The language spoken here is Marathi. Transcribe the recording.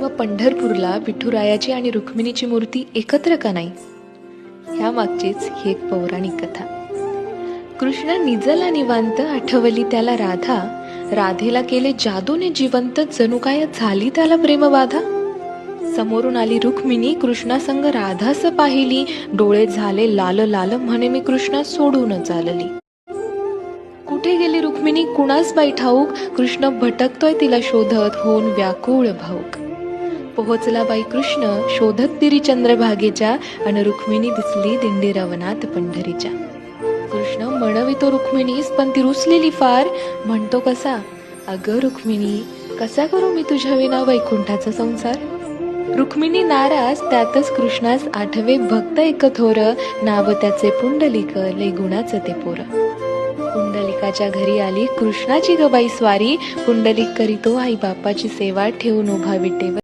मग पंढरपूरला विठुरायाची आणि रुक्मिणीची मूर्ती एकत्र का नाही? ह्या मागचीच ही एक पौराणिक कथा. कृष्ण निजला निवांत, आठवली त्याला राधा. राधेला केले जादूने जिवंत, जणू काय झाली त्याला प्रेमबाधा. समोरून आली रुक्मिणी, कृष्णासंग राधास पाहिली. डोळे झाले लाल लाल, म्हणे मी कृष्णा सोडून चालली. कुठे गेली रुक्मिणी कुणास बाई ठाऊक, कृष्ण भटकतोय तिला शोधत, होऊन व्याकुळ भाऊक. पोहोचला बाई कृष्ण शोधत तिरी चंद्रभागेच्या, अन रुक्मिणी दिसली दिंडी रवनात पंढरीच्या. कृष्ण म्हणवितो रुक्मिणीस, पण ती रुसलेली फार. म्हणतो कसा, अगं रुक्मिणी कसा करू मी तुझ्या विना वैकुंठाचा संसार. रुक्मिणी नाराज, त्यातच कृष्णास आठवे भक्त एक थोर. नाव त्याचे पुंडलिक, लय गुणाचं ते पोर. पुंडलिकाच्या घरी आली कृष्णाची ग बाई स्वारी. पुंडलिक करीतो आई बापाची सेवा, ठेवून उभा विटेवर